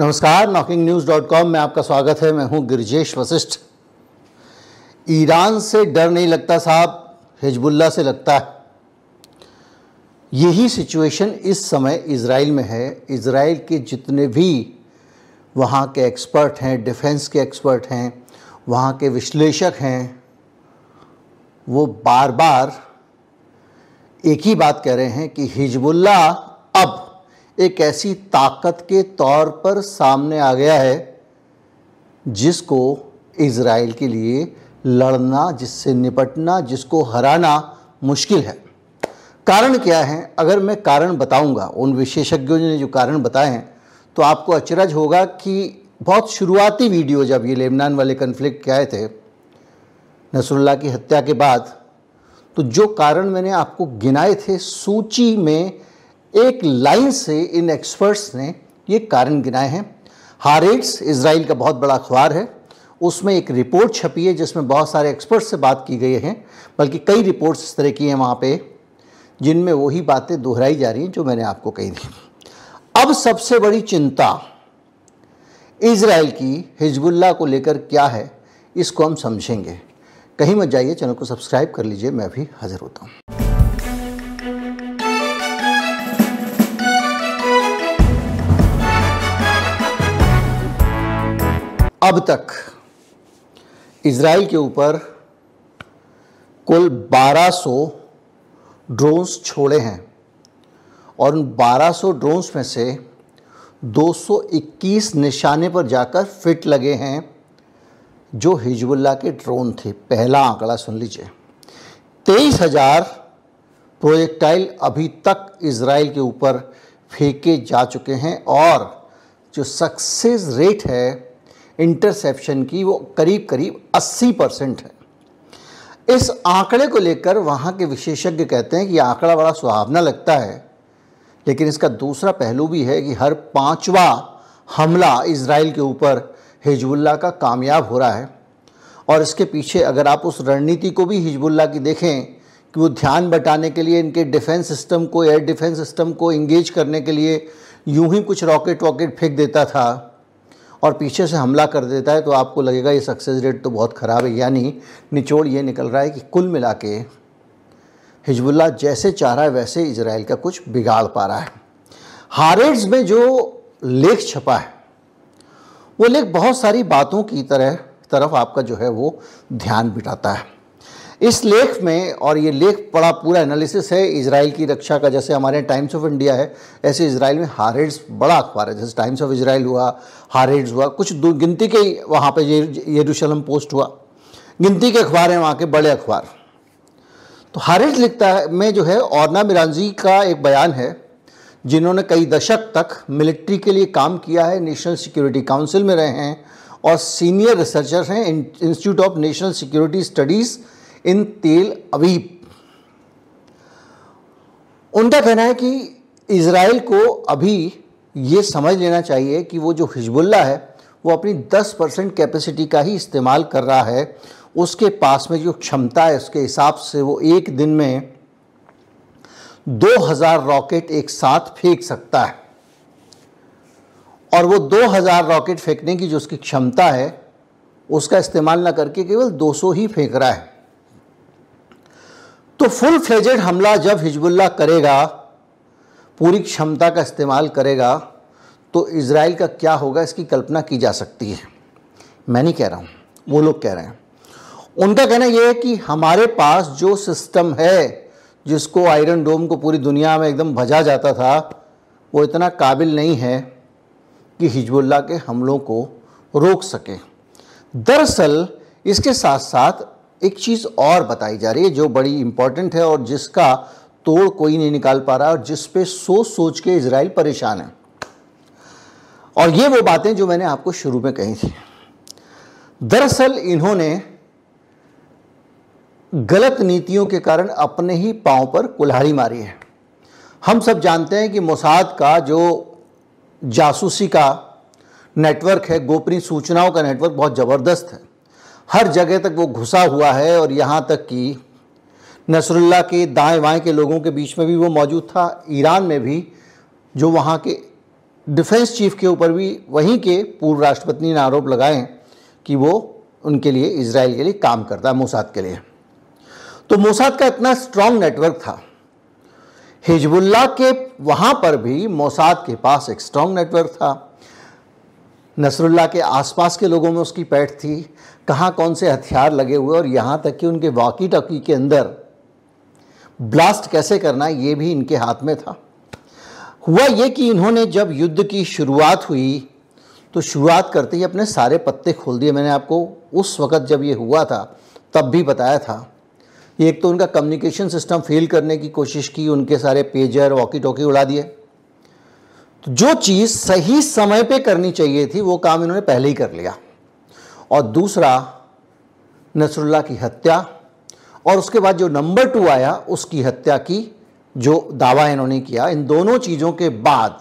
नमस्कार, knocking-news.com में आपका स्वागत है। मैं हूं गिरजेश वशिष्ठ। ईरान से डर नहीं लगता साहब, हिजबुल्लाह से लगता है। यही सिचुएशन इस समय इजराइल में है। इजराइल के जितने भी वहाँ के एक्सपर्ट हैं, डिफेंस के एक्सपर्ट हैं, वहाँ के विश्लेषक हैं, वो बार बार एक ही बात कह रहे हैं कि हिजबुल्लाह अब एक ऐसी ताकत के तौर पर सामने आ गया है जिसको इजराइल के लिए लड़ना, जिससे निपटना, जिसको हराना मुश्किल है। कारण क्या है? अगर मैं कारण बताऊंगा, उन विशेषज्ञों ने जो कारण बताए हैं, तो आपको अचरज होगा कि बहुत शुरुआती वीडियो जब ये लेबनान वाले कन्फ्लिक्ट के आए थे नसरुल्लाह की हत्या के बाद, तो जो कारण मैंने आपको गिनाए थे सूची में एक लाइन से इन एक्सपर्ट्स ने ये कारण गिनाए हैं। हारेट्स इजराइल का बहुत बड़ा अखबार है, उसमें एक रिपोर्ट छपी है जिसमें बहुत सारे एक्सपर्ट्स से बात की गई है, बल्कि कई रिपोर्ट्स इस तरह की हैं वहाँ पे जिनमें वही बातें दोहराई जा रही हैं जो मैंने आपको कही थी। अब सबसे बड़ी चिंता इजराइल की हिजबुल्लाह को लेकर क्या है, इसको हम समझेंगे। कहीं मत जाइए, चैनल को सब्सक्राइब कर लीजिए, मैं भी हाजिर होता हूँ। अब तक इजराइल के ऊपर कुल 1200 ड्रोन्स छोड़े हैं और उन 1200 ड्रोन्स में से 221 निशाने पर जाकर फिट लगे हैं जो हिजबुल्लाह के ड्रोन थे। पहला आंकड़ा सुन लीजिए, 23,000 प्रोजेक्टाइल अभी तक इजराइल के ऊपर फेंके जा चुके हैं और जो सक्सेस रेट है इंटरसेप्शन की वो करीब करीब 80% है। इस आंकड़े को लेकर वहाँ के विशेषज्ञ कहते हैं कि आंकड़ा बड़ा सुहावना लगता है, लेकिन इसका दूसरा पहलू भी है कि हर 5वां हमला इजराइल के ऊपर हिजबुल्लाह का कामयाब हो रहा है। और इसके पीछे अगर आप उस रणनीति को भी हिजबुल्लाह की देखें कि वो ध्यान बटाने के लिए इनके डिफेंस सिस्टम को, एयर डिफेंस सिस्टम को इंगेज करने के लिए यूं ही कुछ रॉकेट फेंक देता था और पीछे से हमला कर देता है, तो आपको लगेगा ये सक्सेस रेट तो बहुत ख़राब है। यानी निचोड़ ये निकल रहा है कि कुल मिला के हिजबुल्लाह जैसे चाह रहा है वैसे इजराइल का कुछ बिगाड़ पा रहा है। हारेट्स में जो लेख छपा है वो लेख बहुत सारी बातों की तरफ आपका जो है वो ध्यान बिठाता है। इस लेख में, और ये लेख बड़ा पूरा एनालिसिस है इजराइल की रक्षा का, जैसे हमारे टाइम्स ऑफ इंडिया है ऐसे इजराइल में हारेट्स बड़ा अखबार है। जैसे टाइम्स ऑफ इजराइल हुआ, हारेट्स हुआ, कुछ गिनती के वहाँ पे यरूशलेम पोस्ट हुआ, गिनती के अखबार हैं वहाँ के बड़े अखबार। तो हारेट्स लिखता है में जो है ओरना मिरांजी का एक बयान है, जिन्होंने कई दशक तक मिलिट्री के लिए काम किया है, नेशनल सिक्योरिटी काउंसिल में रहे हैं और सीनियर रिसर्चर हैं institute of national security studies इन तेल अवीव। उनका कहना है कि इजराइल को अभी ये समझ लेना चाहिए कि वो जो हिजबुल्लाह है वो अपनी 10% कैपेसिटी का ही इस्तेमाल कर रहा है। उसके पास में जो क्षमता है उसके हिसाब से वो एक दिन में 2000 रॉकेट एक साथ फेंक सकता है, और वो 2000 रॉकेट फेंकने की जो उसकी क्षमता है उसका इस्तेमाल ना करके केवल 200 ही फेंक रहा है। तो फुल फ्लेजेड हमला जब हिजबुल्लाह करेगा, पूरी क्षमता का इस्तेमाल करेगा, तो इजराइल का क्या होगा इसकी कल्पना की जा सकती है। मैं नहीं कह रहा हूँ, वो लोग कह रहे हैं। उनका कहना यह है कि हमारे पास जो सिस्टम है जिसको आयरन डोम को पूरी दुनिया में एकदम भजा जाता था, वो इतना काबिल नहीं है कि हिजबुल्लाह के हमलों को रोक सके। दरअसल इसके साथ साथ एक चीज़ और बताई जा रही है जो बड़ी इम्पॉर्टेंट है और जिसका तोड़ कोई नहीं निकाल पा रहा और जिस पे सोच सोच के इजराइल परेशान है। और ये वो बातें जो मैंने आपको शुरू में कही थी। दरअसल इन्होंने गलत नीतियों के कारण अपने ही पांव पर कुल्हाड़ी मारी है। हम सब जानते हैं कि मोसाद का जो जासूसी का नेटवर्क है, गोपनीय सूचनाओं का नेटवर्क बहुत ज़बरदस्त है। हर जगह तक वो घुसा हुआ है और यहाँ तक कि नसरुल्लाह के दाएं बाएं के लोगों के बीच में भी वो मौजूद था। ईरान में भी जो वहाँ के डिफेंस चीफ के ऊपर भी वहीं के पूर्व राष्ट्रपति ने आरोप लगाए कि वो उनके लिए, इजराइल के लिए काम करता है, मोसाद के लिए। तो मोसाद का इतना स्ट्रांग नेटवर्क था। हिजबुल्लाह के वहाँ पर भी मोसाद के पास एक स्ट्रांग नेटवर्क था। नसरुल्लाह के आसपास के लोगों में उसकी पैठ थी, कहाँ कौन से हथियार लगे हुए, और यहाँ तक कि उनके वॉकी टॉकी के अंदर ब्लास्ट कैसे करना है ये भी इनके हाथ में था। हुआ ये कि इन्होंने जब युद्ध की शुरुआत हुई तो शुरुआत करते ही अपने सारे पत्ते खोल दिए। मैंने आपको उस वक़्त जब ये हुआ था तब भी बताया था। एक तो उनका कम्युनिकेशन सिस्टम फेल करने की कोशिश की, उनके सारे पेजर वॉकी टॉकी उड़ा दिए। तो जो चीज़ सही समय पे करनी चाहिए थी वो काम इन्होंने पहले ही कर लिया। और दूसरा, नसरुल्लाह की हत्या, और उसके बाद जो नंबर 2 आया उसकी हत्या की जो दावा इन्होंने किया। इन दोनों चीज़ों के बाद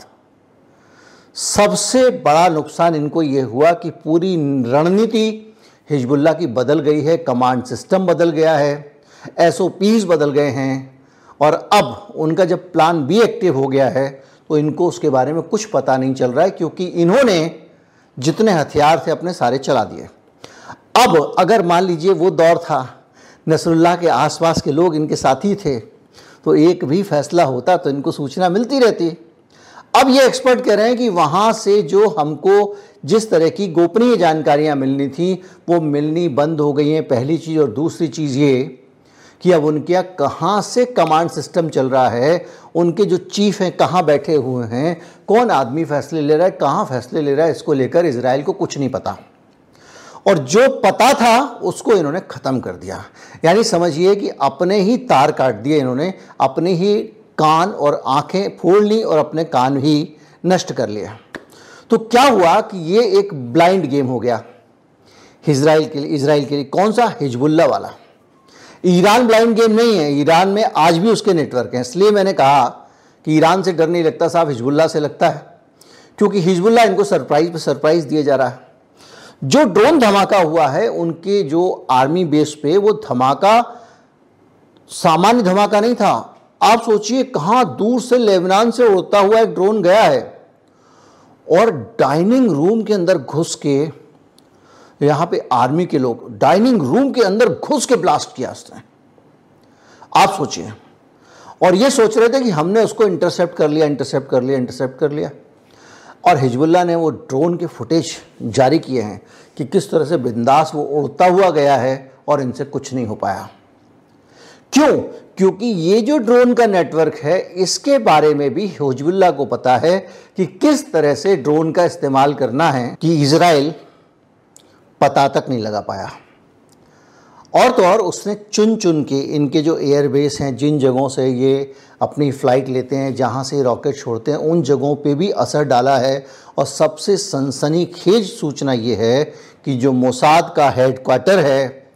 सबसे बड़ा नुकसान इनको ये हुआ कि पूरी रणनीति हिजबुल्लाह की बदल गई है, कमांड सिस्टम बदल गया है, SOPs बदल गए हैं, और अब उनका जब प्लान बी एक्टिव हो गया है तो इनको उसके बारे में कुछ पता नहीं चल रहा है, क्योंकि इन्होंने जितने हथियार थे अपने सारे चला दिए। अब अगर मान लीजिए वो दौर था, नसरुल्लाह के आसपास के लोग इनके साथी थे, तो एक भी फैसला होता तो इनको सूचना मिलती रहती। अब ये एक्सपर्ट कह रहे हैं कि वहाँ से जो हमको जिस तरह की गोपनीय जानकारियाँ मिलनी थी वो मिलनी बंद हो गई हैं, पहली चीज़। और दूसरी चीज़ ये कि अब उनके यहाँ कहाँ से कमांड सिस्टम चल रहा है, उनके जो चीफ हैं कहाँ बैठे हुए हैं, कौन आदमी फैसले ले रहा है, कहाँ फैसले ले रहा है, इसको लेकर इजराइल को कुछ नहीं पता। और जो पता था उसको इन्होंने ख़त्म कर दिया। यानी समझिए कि अपने ही तार काट दिए इन्होंने, अपने ही कान और आंखें फोड़ ली और अपने कान ही नष्ट कर लिया। तो क्या हुआ कि ये एक ब्लाइंड गेम हो गया इजराइल के लिए। कौन सा? हिजबुल्लाह वाला। ईरान ब्लाइंड गेम नहीं है, ईरान में आज भी उसके नेटवर्क हैं। इसलिए मैंने कहा कि ईरान से डर नहीं लगता साहब, हिजबुल्लाह से लगता है, क्योंकि हिजबुल्लाह इनको सरप्राइज पे सरप्राइज दिए जा रहा है। जो ड्रोन धमाका हुआ है उनके जो आर्मी बेस पे, वो धमाका सामान्य धमाका नहीं था। आप सोचिए कहाँ दूर से लेबनान से उड़ता हुआ एक ड्रोन गया है और डाइनिंग रूम के अंदर घुस के, यहाँ पे आर्मी के लोग डाइनिंग रूम के अंदर घुस के ब्लास्ट किया उसने। आप सोचिए, और ये सोच रहे थे कि हमने उसको इंटरसेप्ट कर लिया। और हिजबुल्लाह ने वो ड्रोन के फुटेज जारी किए हैं कि किस तरह से बिंदास वो उड़ता हुआ गया है और इनसे कुछ नहीं हो पाया। क्यों? क्योंकि ये जो ड्रोन का नेटवर्क है इसके बारे में भी हिजबुल्लाह को पता है कि किस तरह से ड्रोन का इस्तेमाल करना है, कि इजराइल पता तक नहीं लगा पाया। और तो और उसने चुन चुन के इनके जो एयरबेस हैं, जिन जगहों से ये अपनी फ़्लाइट लेते हैं, जहाँ से रॉकेट छोड़ते हैं, उन जगहों पे भी असर डाला है। और सबसे सनसनीखेज सूचना ये है कि जो मोसाद का हेडक्वार्टर है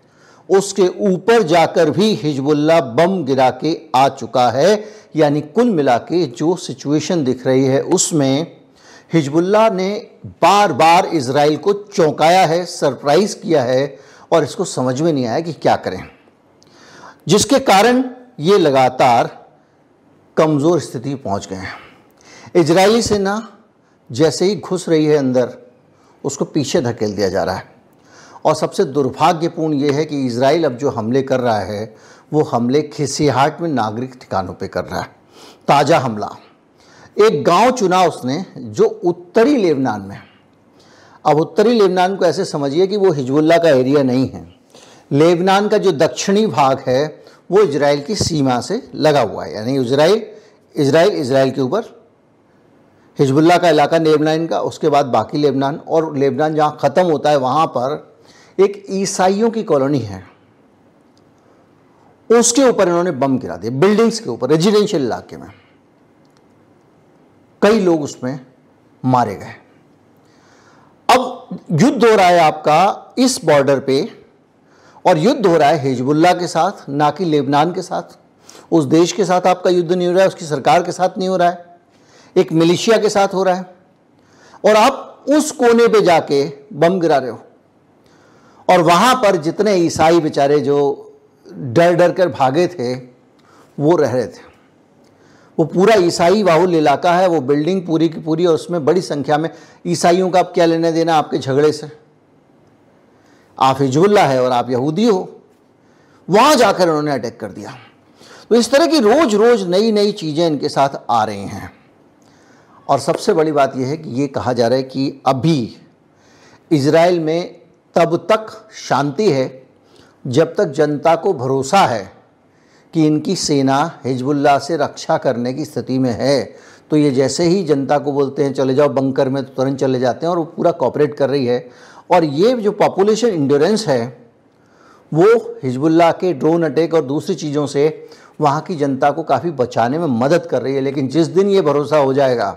उसके ऊपर जाकर भी हिजबुल्लाह बम गिरा के आ चुका है। यानी कुल मिला के जो सिचुएशन दिख रही है उसमें हिजबुल्लाह ने बार बार इजराइल को चौंकाया है, सरप्राइज़ किया है, और इसको समझ में नहीं आया कि क्या करें, जिसके कारण ये लगातार कमज़ोर स्थिति पहुंच गए हैं। इजरायली सेना जैसे ही घुस रही है अंदर, उसको पीछे धकेल दिया जा रहा है। और सबसे दुर्भाग्यपूर्ण ये है कि इजराइल अब जो हमले कर रहा है वो हमले खिसियाहाट में नागरिक ठिकानों पे कर रहा है। ताज़ा हमला, एक गांव चुना उसने जो उत्तरी लेबनान में। अब उत्तरी लेबनान को ऐसे समझिए कि वो हिजबुल्लाह का एरिया नहीं है। लेबनान का जो दक्षिणी भाग है वो इजराइल की सीमा से लगा हुआ है। यानी इजराइल के ऊपर हिजबुल्लाह का इलाका लेबनान का, उसके बाद बाकी लेबनान, और लेबनान जहाँ ख़त्म होता है वहाँ पर एक ईसाइयों की कॉलोनी है, उसके ऊपर इन्होंने बम गिरा दिए, बिल्डिंग्स के ऊपर, रेजिडेंशियल इलाके में। कई लोग उसमें मारे गए। अब युद्ध हो रहा है आपका इस बॉर्डर पे, और युद्ध हो रहा है हिजबुल्लाह के साथ, ना कि लेबनान के साथ। उस देश के साथ आपका युद्ध नहीं हो रहा है, उसकी सरकार के साथ नहीं हो रहा है, एक मिलिशिया के साथ हो रहा है। और आप उस कोने पे जाके बम गिरा रहे हो, और वहाँ पर जितने ईसाई बेचारे जो डर डर कर भागे थे वो रह रहे थे। वो पूरा ईसाई बाहुल इलाका है, वो बिल्डिंग पूरी की पूरी, और उसमें बड़ी संख्या में ईसाइयों का आप क्या लेने देना आपके झगड़े से? आप हिजबुल्लाह है और आप यहूदी हो। वहाँ जाकर उन्होंने अटैक कर दिया। तो इस तरह की रोज रोज नई नई चीज़ें इनके साथ आ रही हैं। और सबसे बड़ी बात यह है कि ये कहा जा रहा है कि अभी इजराइल में तब तक शांति है जब तक जनता को भरोसा है कि इनकी सेना हिजबुल्लाह से रक्षा करने की स्थिति में है। तो ये जैसे ही जनता को बोलते हैं चले जाओ बंकर में, तो तुरंत चले जाते हैं और वो पूरा कॉपरेट कर रही है। और ये जो पॉपुलेशन इंड्योरेंस है वो हिजबुल्लाह के ड्रोन अटैक और दूसरी चीज़ों से वहाँ की जनता को काफ़ी बचाने में मदद कर रही है। लेकिन जिस दिन ये भरोसा हो जाएगा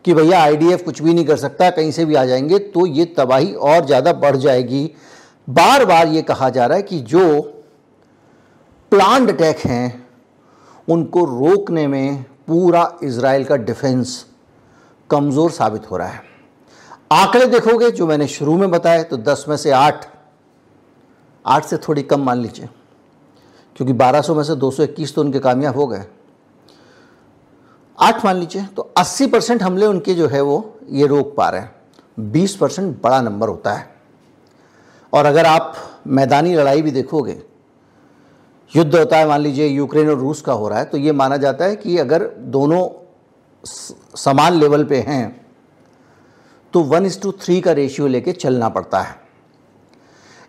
कि भैया आईडीएफ कुछ भी नहीं कर सकता, कहीं से भी आ जाएंगे, तो ये तबाही और ज़्यादा बढ़ जाएगी। बार बार ये कहा जा रहा है कि जो प्लान्ड अटैक हैं उनको रोकने में पूरा इजराइल का डिफेंस कमज़ोर साबित हो रहा है। आंकड़े देखोगे जो मैंने शुरू में बताए तो 10 में से 8 से थोड़ी कम मान लीजिए, क्योंकि 1200 में से 221 तो उनके कामयाब हो गए, 8 मान लीजिए, तो 80% हमले उनके जो है वो ये रोक पा रहे हैं। 20% बड़ा नंबर होता है। और अगर आप मैदानी लड़ाई भी देखोगे, युद्ध होता है मान लीजिए यूक्रेन और रूस का हो रहा है, तो ये माना जाता है कि अगर दोनों समान लेवल पे हैं तो 1:3 का रेशियो लेके चलना पड़ता है।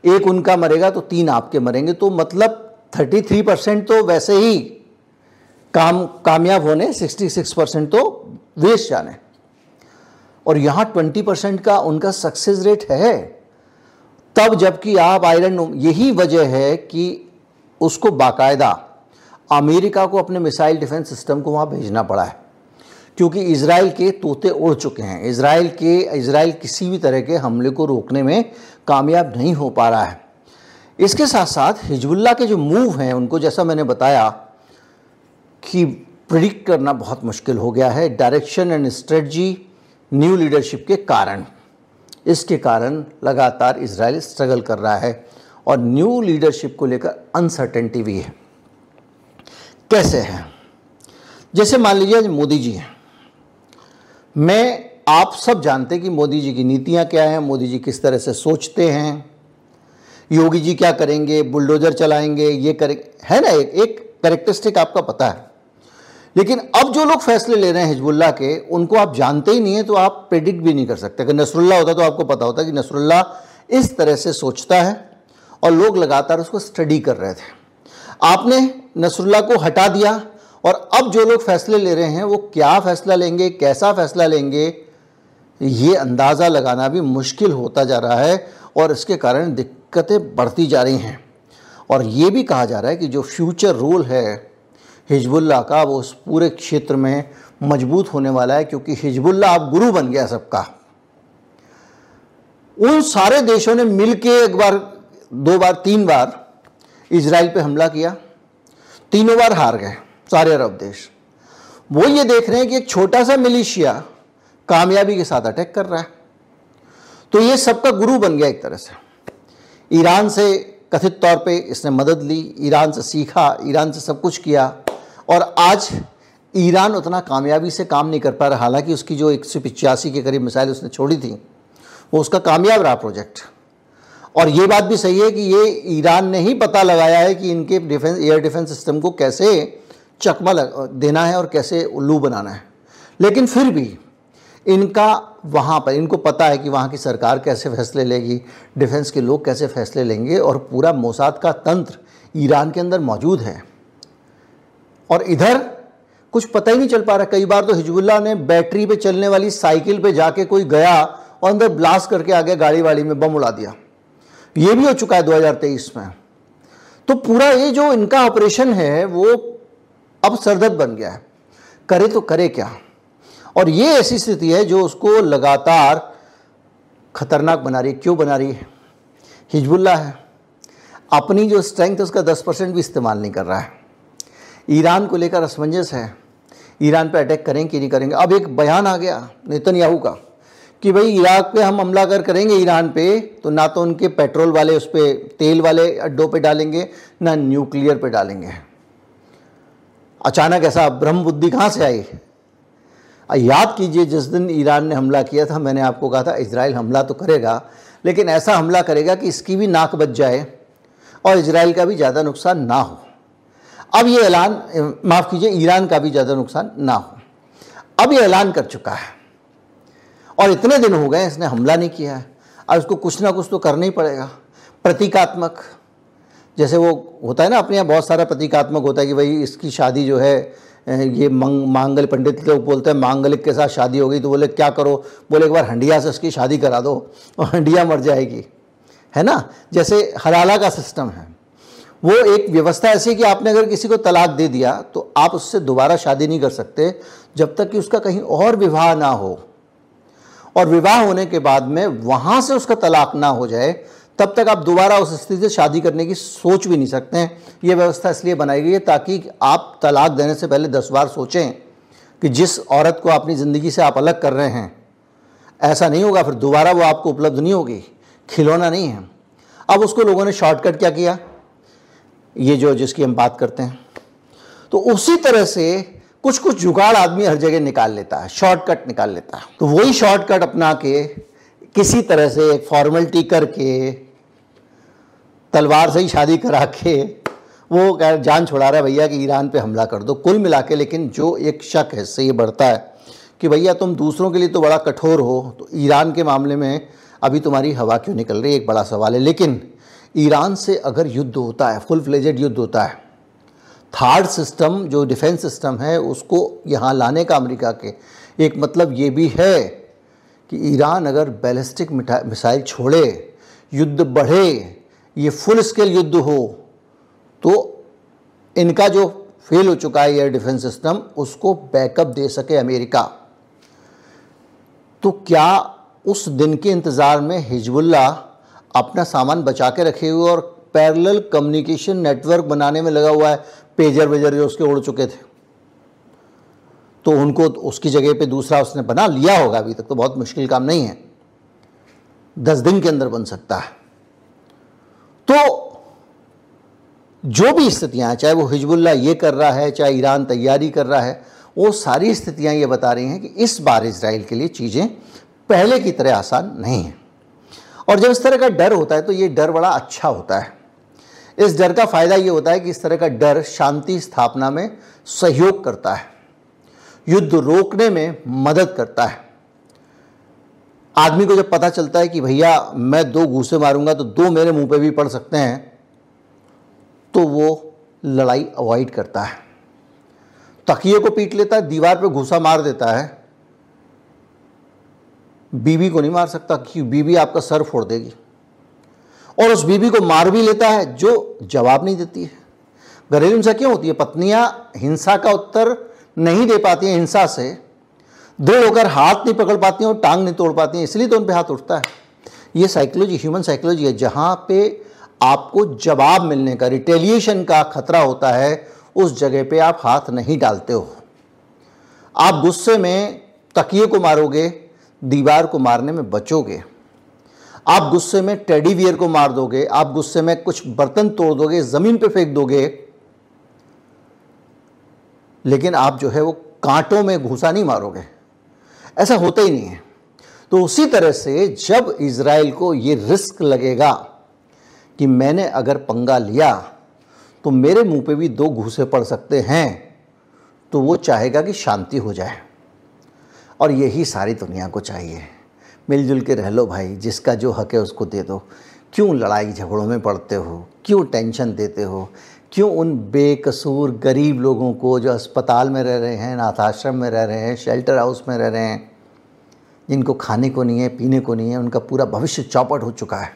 एक उनका मरेगा तो 3 आपके मरेंगे, तो मतलब 33% तो वैसे ही कामयाब होने, 66% तो वेस्ट जाने। और यहाँ 20% का उनका सक्सेस रेट है। तब जबकि आप यही वजह है कि उसको बाकायदा अमेरिका को अपने मिसाइल डिफेंस सिस्टम को वहाँ भेजना पड़ा है, क्योंकि इजराइल के तोते उड़ चुके हैं। इजराइल किसी भी तरह के हमले को रोकने में कामयाब नहीं हो पा रहा है। इसके साथ साथ हिजबुल्लाह के जो मूव हैं उनको, जैसा मैंने बताया कि प्रिडिक्ट करना बहुत मुश्किल हो गया है direction and strategy new leadership के कारण। इसके कारण लगातार इजराइल स्ट्रगल कर रहा है और न्यू लीडरशिप को लेकर अनसर्टेनिटी भी है। कैसे है? जैसे मान लीजिए मोदी जी हैं, आप सब जानते हैं कि मोदी जी की नीतियां क्या हैं, मोदी जी किस तरह से सोचते हैं, योगी जी क्या करेंगे, बुलडोजर चलाएंगे, ये करेंगे, है ना, एक कैरेक्टरिस्टिक आपका पता है। लेकिन अब जो लोग फैसले ले रहे हैं हिजबुल्लाह के, उनको आप जानते ही नहीं है, तो आप प्रेडिक्ट भी नहीं कर सकते। अगर नसरुल्लाह होता तो आपको पता होता कि नसरुल्लाह इस तरह से सोचता है, और लोग लगातार उसको स्टडी कर रहे थे। आपने नसरुल्लाह को हटा दिया, और अब जो लोग फैसले ले रहे हैं वो क्या फैसला लेंगे, कैसा फैसला लेंगे, ये अंदाज़ा लगाना भी मुश्किल होता जा रहा है, और इसके कारण दिक्कतें बढ़ती जा रही हैं। और ये भी कहा जा रहा है कि जो फ्यूचर रोल है हिजबुल्लाह का, वो उस पूरे क्षेत्र में मजबूत होने वाला है, क्योंकि हिजबुल्लाह अब गुरु बन गया सबका। उन सारे देशों ने मिलके एक बार, 2 बार, 3 बार इजराइल पे हमला किया, तीनों बार हार गए सारे अरब देश। वो ये देख रहे हैं कि एक छोटा सा मिलिशिया कामयाबी के साथ अटैक कर रहा है, तो ये सबका गुरु बन गया एक तरह से। ईरान से कथित तौर पे इसने मदद ली, ईरान से सीखा, ईरान से सब कुछ किया, और आज ईरान उतना कामयाबी से काम नहीं कर पा रहा। हालांकि उसकी जो 185 के करीब मिसाइल उसने छोड़ी थी, वो उसका कामयाब रहा प्रोजेक्ट। और ये बात भी सही है कि ये ईरान ने ही पता लगाया है कि इनके एयर डिफेंस सिस्टम को कैसे चकमा देना है और कैसे उल्लू बनाना है। लेकिन फिर भी इनका वहाँ पर, इनको पता है कि वहाँ की सरकार कैसे फैसले लेगी, डिफेंस के लोग कैसे फैसले लेंगे, और पूरा मोसाद का तंत्र ईरान के अंदर मौजूद है। और इधर कुछ पता ही नहीं चल पा रहा। कई बार तो हिजबुल्लाह ने बैटरी पे चलने वाली साइकिल पे जाके कोई गया और अंदर ब्लास्ट करके आ गया, गाड़ी वाड़ी में बम उड़ा दिया। ये भी हो चुका है 2023 में। तो पूरा ये जो इनका ऑपरेशन है वो अब सरदर्द बन गया है, करे तो करे क्या। और ये ऐसी स्थिति है जो उसको लगातार खतरनाक बना रही है। क्यों बना रही है? हिजबुल्लाह है, अपनी जो स्ट्रेंथ है उसका 10% भी इस्तेमाल नहीं कर रहा है। ईरान को लेकर असमंजस है, ईरान पे अटैक करेंगे कि नहीं करेंगे। अब एक बयान आ गया नेतन्याहू का कि भाई इराक पे हम हमला करेंगे ईरान पे, तो ना तो उनके पेट्रोल वाले उस पर तेल वाले अड्डों पे डालेंगे, ना न्यूक्लियर पे डालेंगे। अचानक ऐसा ब्रह्म बुद्धि कहाँ से आई? याद कीजिए जिस दिन ईरान ने हमला किया था, मैंने आपको कहा था इजराइल हमला तो करेगा, लेकिन ऐसा हमला करेगा कि इसकी भी नाक बच जाए और इजराइल का भी ज़्यादा नुकसान ना हो। अब ये ऐलान, माफ़ कीजिए, ईरान का भी ज़्यादा नुकसान ना हो, अब ये ऐलान कर चुका है और इतने दिन हो गए इसने हमला नहीं किया है। अब उसको कुछ ना कुछ तो करना ही पड़ेगा, प्रतीकात्मक, जैसे वो होता है ना अपने यहाँ बहुत सारा प्रतीकात्मक होता है कि भाई इसकी शादी जो है ये मांगल, पंडित लोग बोलते हैं मांगलिक के साथ शादी हो गई, तो बोले क्या करो, बोले एक बार हंडिया से उसकी शादी करा दो और हंडिया मर जाएगी, है ना। जैसे हलाला का सिस्टम है, वो एक व्यवस्था ऐसी कि आपने अगर किसी को तलाक दे दिया तो आप उससे दोबारा शादी नहीं कर सकते जब तक कि उसका कहीं और विवाह ना हो, और विवाह होने के बाद में वहाँ से उसका तलाक ना हो जाए तब तक आप दोबारा उस स्थिति से शादी करने की सोच भी नहीं सकते हैं। ये व्यवस्था इसलिए बनाई गई है ताकि आप तलाक देने से पहले 10 बार सोचें कि जिस औरत को अपनी ज़िंदगी से आप अलग कर रहे हैं ऐसा नहीं होगा, फिर दोबारा वो आपको उपलब्ध नहीं होगी, खिलौना नहीं है। अब उसको लोगों ने शॉर्टकट क्या किया, ये जो जिसकी हम बात करते हैं, तो उसी तरह से कुछ कुछ जुगाड़ आदमी हर जगह निकाल लेता है, शॉर्टकट निकाल लेता है। तो वही शॉर्टकट अपना के किसी तरह से एक फॉर्मेलिटी करके तलवार से ही शादी करा के वो जान छुड़ा रहा है भैया कि ईरान पे हमला कर दो। कुल मिला के लेकिन जो एक शक है इससे ये बढ़ता है कि भैया तुम दूसरों के लिए तो बड़ा कठोर हो, तो ईरान के मामले में अभी तुम्हारी हवा क्यों निकल रही है, एक बड़ा सवाल है। लेकिन ईरान से अगर युद्ध होता है, फुल फ्लेजेड युद्ध होता है, थर्ड सिस्टम जो डिफेंस सिस्टम है उसको यहाँ लाने का अमेरिका के एक मतलब ये भी है कि ईरान अगर बैलिस्टिक मिसाइल छोड़े, युद्ध बढ़े, ये फुल स्केल युद्ध हो, तो इनका जो फेल हो चुका है एयर डिफेंस सिस्टम उसको बैकअप दे सके अमेरिका। तो क्या उस दिन के इंतज़ार में हिजबुल्लाह अपना सामान बचा के रखे हुए और पैरेलल कम्युनिकेशन नेटवर्क बनाने में लगा हुआ है, पेजर वेजर जो उसके उड़ चुके थे, तो उनको उसकी जगह पे दूसरा उसने बना लिया होगा। अभी तक तो बहुत मुश्किल काम नहीं है, 10 दिन के अंदर बन सकता है। तो जो भी स्थितियां, चाहे वो हिजबुल्लाह ये कर रहा है, चाहे ईरान तैयारी कर रहा है, वो सारी स्थितियां ये बता रही हैं कि इस बार इजराइल के लिए चीज़ें पहले की तरह आसान नहीं हैं। और जब इस तरह का डर होता है तो ये डर बड़ा अच्छा होता है। इस डर का फ़ायदा ये होता है कि इस तरह का डर शांति स्थापना में सहयोग करता है, युद्ध रोकने में मदद करता है। आदमी को जब पता चलता है कि भैया मैं 2 घूंसे मारूंगा तो 2 मेरे मुंह पे भी पड़ सकते हैं, तो वो लड़ाई अवॉइड करता है, तकिए को पीट लेता है, दीवार पे घूंसा मार देता है। बीवी को नहीं मार सकता क्योंकि बीवी आपका सर फोड़ देगी, और उस बीवी को मार भी लेता है जो जवाब नहीं देती है। घरेलू हिंसा क्यों होती है? पत्नियां हिंसा का उत्तर नहीं दे पाती हैं, हिंसा से दृढ़ होकर हाथ नहीं पकड़ पाती हैं और टांग नहीं तोड़ पाती हैं, इसलिए तो उन पे हाथ उठता है। ये साइकोलॉजी, ह्यूमन साइकोलॉजी है। जहाँ पे आपको जवाब मिलने का, रिटेलिएशन का खतरा होता है, उस जगह पे आप हाथ नहीं डालते हो। आप गुस्से में तकिए को मारोगे, दीवार को मारने में बचोगे। आप गुस्से में टेडी बियर को मार दोगे, आप गुस्से में कुछ बर्तन तोड़ दोगे, ज़मीन पे फेंक दोगे, लेकिन आप जो है वो कांटों में घुसा नहीं मारोगे। ऐसा होता ही नहीं है। तो उसी तरह से जब इजराइल को ये रिस्क लगेगा कि मैंने अगर पंगा लिया तो मेरे मुंह पे भी 2 घूंसे पड़ सकते हैं, तो वो चाहेगा कि शांति हो जाए। और यही सारी दुनिया को चाहिए। मिलजुल के रह लो भाई, जिसका जो हक है उसको दे दो। क्यों लड़ाई झगड़ों में पड़ते हो? क्यों टेंशन देते हो? क्यों उन बेकसूर गरीब लोगों को जो अस्पताल में रह रहे हैं, अनाथाश्रम में रह रहे हैं, शेल्टर हाउस में रह रहे हैं, जिनको खाने को नहीं है, पीने को नहीं है, उनका पूरा भविष्य चौपट हो चुका है,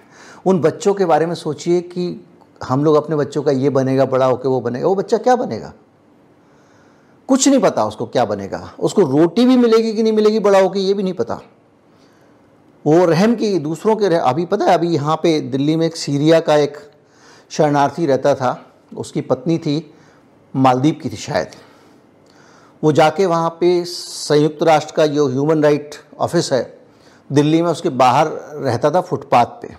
उन बच्चों के बारे में सोचिए कि हम लोग अपने बच्चों का ये बनेगा, बड़ा होकर वो बनेगा। वो बच्चा क्या बनेगा? कुछ नहीं पता उसको क्या बनेगा। उसको रोटी भी मिलेगी कि नहीं मिलेगी बड़ा होकर, ये भी नहीं पता। वो रहम की दूसरों के अभी पता है, अभी यहाँ पे दिल्ली में एक सीरिया का एक शरणार्थी रहता था, उसकी पत्नी थी, मालदीव की थी शायद। वो जाके वहाँ पे संयुक्त राष्ट्र का जो ह्यूमन राइट ऑफिस है दिल्ली में, उसके बाहर रहता था फुटपाथ पे।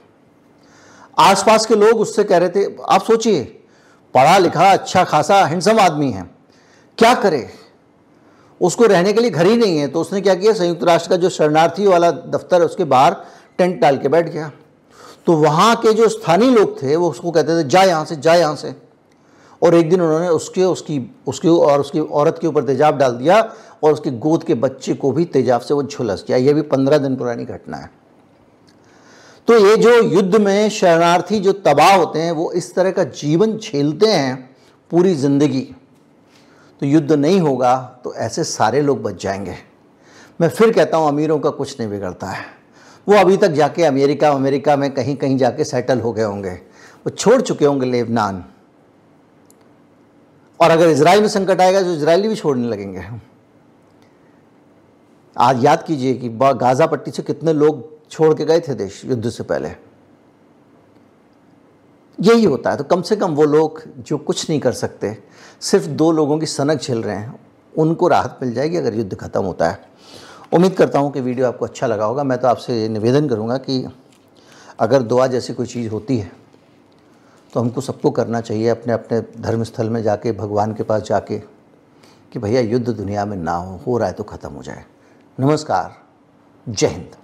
आसपास के लोग उससे कह रहे थे, आप सोचिए, पढ़ा लिखा अच्छा खासा हैंडसम आदमी है, क्या करे, उसको रहने के लिए घर ही नहीं है। तो उसने क्या किया, संयुक्त राष्ट्र का जो शरणार्थी वाला दफ्तर है उसके बाहर टेंट डाल के बैठ गया। तो वहाँ के जो स्थानीय लोग थे वो उसको कहते थे जा यहाँ से, जा यहाँ से। और एक दिन उन्होंने उसकी औरत के ऊपर तेजाब डाल दिया और उसके गोद के बच्चे को भी तेजाब से वो झुलस गया। ये भी 15 दिन पुरानी घटना है। तो ये जो युद्ध में शरणार्थी जो तबाह होते हैं वो इस तरह का जीवन झेलते हैं पूरी ज़िंदगी। तो युद्ध नहीं होगा तो ऐसे सारे लोग बच जाएंगे। मैं फिर कहता हूँ अमीरों का कुछ नहीं बिगड़ता है। वो अभी तक जाके अमेरिका में कहीं कहीं जाके सेटल हो गए होंगे, वो छोड़ चुके होंगे लेबनान। और अगर इजराइल में संकट आएगा तो इजरायली भी छोड़ने लगेंगे। आज याद कीजिए कि गाज़ा पट्टी से कितने लोग छोड़ के गए थे देश युद्ध से पहले। यही होता है। तो कम से कम वो लोग जो कुछ नहीं कर सकते, सिर्फ 2 लोगों की सनक झेल रहे हैं, उनको राहत मिल जाएगी अगर युद्ध खत्म होता है। उम्मीद करता हूँ कि वीडियो आपको अच्छा लगा होगा। मैं तो आपसे निवेदन करूँगा कि अगर दुआ जैसी कोई चीज़ होती है तो हमको सबको करना चाहिए, अपने अपने धर्मस्थल में जाके, भगवान के पास जाके, कि भैया युद्ध दुनिया में ना हो रहा है तो ख़त्म हो जाए। नमस्कार, जय हिंद।